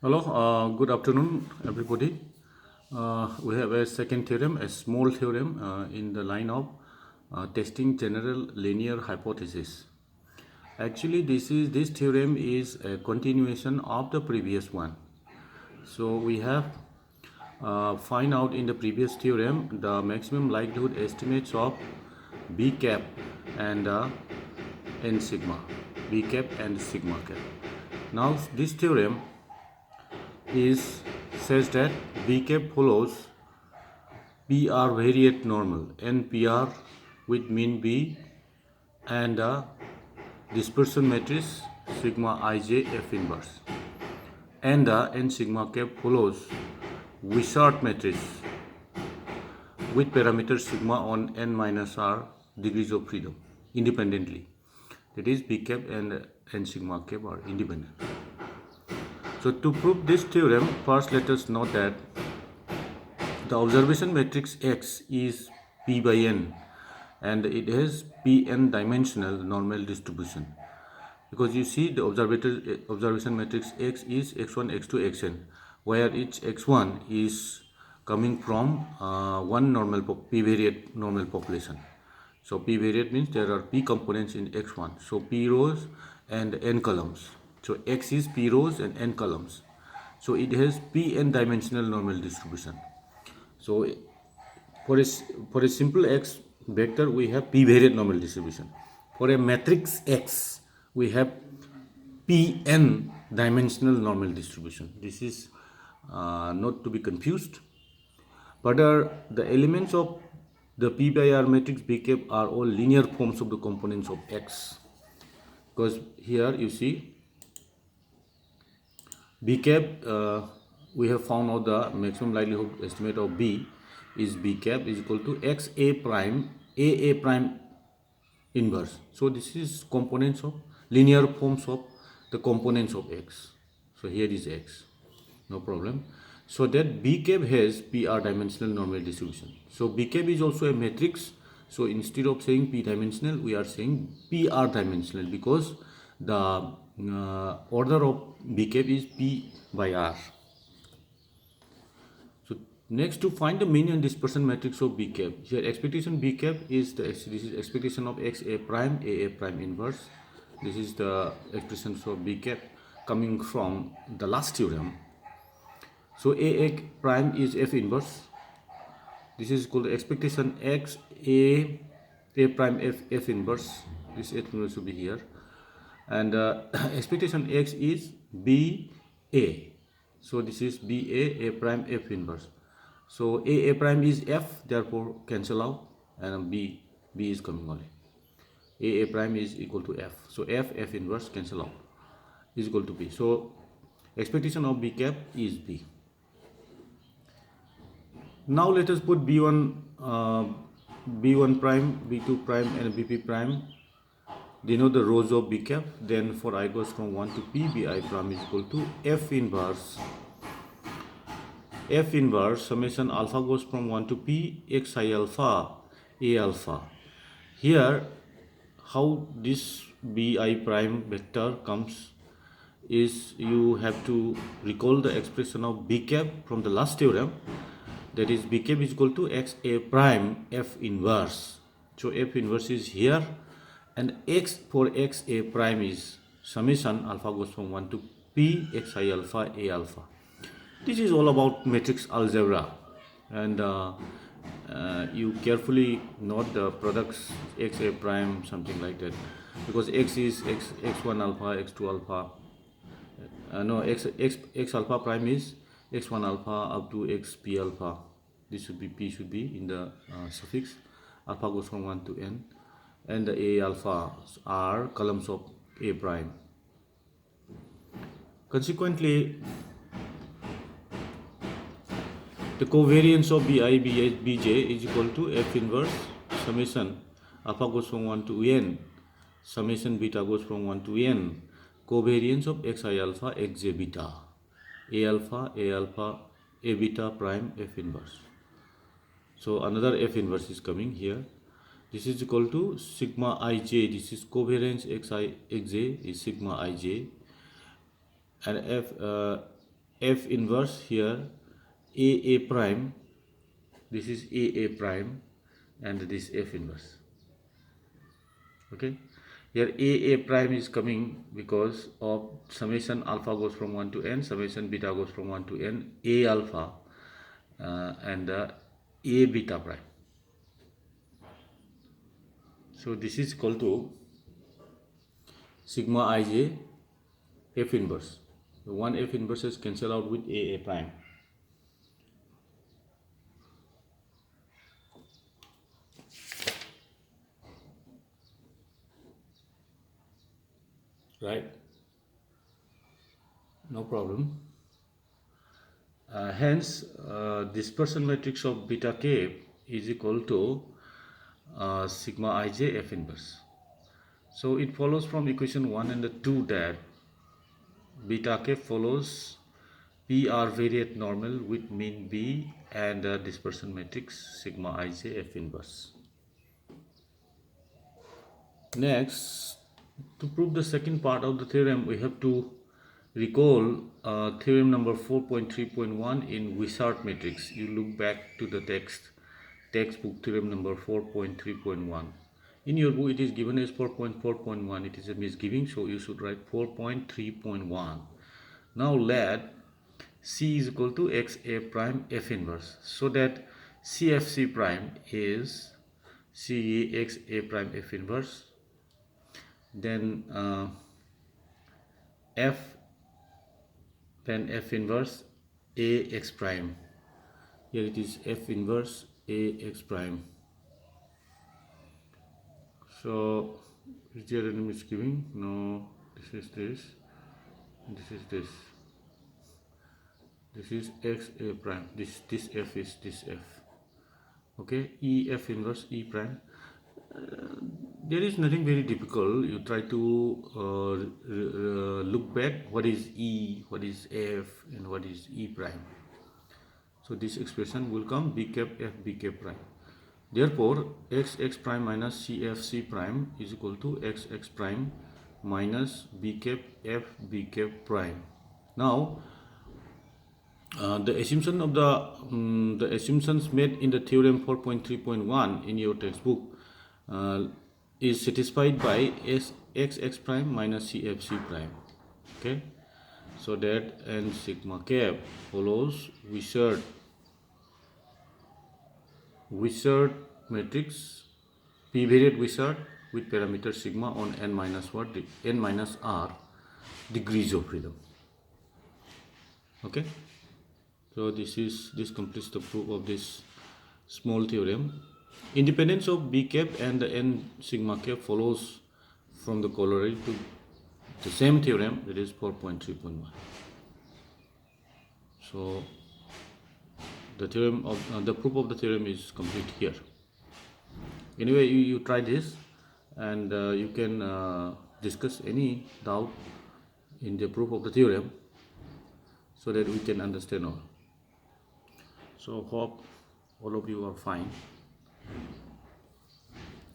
Hello, good afternoon, everybody. We have a second theorem, a small theorem in the line of testing general linear hypothesis. Actually, this theorem is a continuation of the previous one. So we have find out in the previous theorem the maximum likelihood estimates of B cap and n sigma, B cap and sigma cap. Now this theorem is says that B cap follows PR variate normal NPR with mean B and a dispersion matrix sigma ij F inverse, and the n sigma cap follows Wishart matrix with parameter sigma on n minus r degrees of freedom independently. That is, B cap and n sigma cap are independent. So to prove this theorem, first let us note that the observation matrix X is P by n and it has Pn dimensional normal distribution, because you see the observation matrix X is x1, x2, xn, where each x1 is coming from one normal p-variate normal population. So p-variate means there are p components in x1, so p rows and n columns. So X is p rows and n columns, so it has Pn dimensional normal distribution. So for a simple X vector we have p-variate normal distribution. For a matrix X we have Pn dimensional normal distribution. This is not to be confused. But the elements of the P by R matrix B cap are all linear forms of the components of X. Because here you see B cap, we have found out the maximum likelihood estimate of B is B cap is equal to X A prime A prime inverse. So this is components of linear forms of the components of X. So here is X, no problem. So that B cap has PR dimensional normal distribution. So B cap is also a matrix. So instead of saying P dimensional, we are saying PR dimensional, because the order of B cap is P by R. So next, to find the mean and dispersion matrix of B cap, here expectation B cap is this is expectation of X A prime inverse. This is the expression for B cap coming from the last theorem. So A prime is F inverse. This is called expectation X A prime F inverse. This F inverse should be here, and expectation X is B A. So this is B A prime F inverse. So A prime is F, therefore cancel out, and B is coming only. A prime is equal to F. So F inverse cancel out is equal to B. So expectation of B cap is B. Now let us put B1 prime, B2 prime and BP prime denote the rows of B cap. Then for I goes from 1 to P, Bi prime is equal to F inverse summation alpha goes from 1 to P xi alpha A alpha. Here how this Bi prime vector comes is, you have to recall the expression of B cap from the last theorem. That is, B cap is equal to X A prime F inverse. So F inverse is here, and X for X A prime is summation alpha goes from 1 to P xi alpha A alpha. This is all about matrix algebra, and you carefully note the products X A prime, something like that, because X is x1 alpha, x2 alpha. X alpha prime is x1 alpha up to x p alpha. This should be P should be in the suffix. Alpha goes from 1 to n, and the A alpha are columns of A prime. Consequently, the covariance of Bi Bj is equal to F inverse summation alpha goes from 1 to n, summation beta goes from 1 to n, covariance of xi alpha xj beta, A alpha A beta prime F inverse. So another F inverse is coming here. This is equal to sigma ij. This is covariance xi xj is sigma ij, and F inverse here A prime, this is A prime, and this F inverse. Okay, here A prime is coming because of summation alpha goes from 1 to n, summation beta goes from 1 to n, A alpha and A beta prime. So this is equal to sigma ij F inverse. The one F inverse is cancel out with A prime. Right? No problem. Hence, dispersion matrix of beta k is equal to sigma ij F inverse. So it follows from equation 1 and 2 that beta k follows PR variate normal with mean B and dispersion matrix sigma ij F inverse. Next, to prove the second part of the theorem, we have to recall theorem number 4.3.1 in Wishart matrix. You look back to the textbook theorem number 4.3.1. In your book it is given as 4.4.1. It is a misgiving, so you should write 4.3.1. Now let C is equal to XA prime F inverse, so that CFC prime is CXA prime F inverse. Then F inverse AX prime. Here it is F inverse AX prime. So is there any misgiving? No, this is this, this is this. This is XA prime. This F is this F. Okay, EF inverse E prime. There is nothing very difficult. You try to look back what is E, what is F, and what is E prime. So this expression will come B cap F B cap prime. Therefore, XX prime minus CFC prime is equal to XX prime minus B cap F B cap prime. Now, the assumption of the assumptions made in the theorem 4.3.1 in your textbook is satisfied by XX prime minus CFC prime. Okay, so that and sigma cap follows Wishart matrix, P variate Wishart with parameter sigma on n minus r degrees of freedom. Okay, so this completes the proof of this small theorem. Independence of B cap and the n sigma cap follows from the corollary to the same theorem, that is 4.3.1. So the theorem of the proof of the theorem is complete here. Anyway, you try this, and you can discuss any doubt in the proof of the theorem, so that we can understand all. So hope all of you are fine.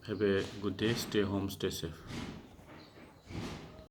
Have a good day. Stay home, stay safe.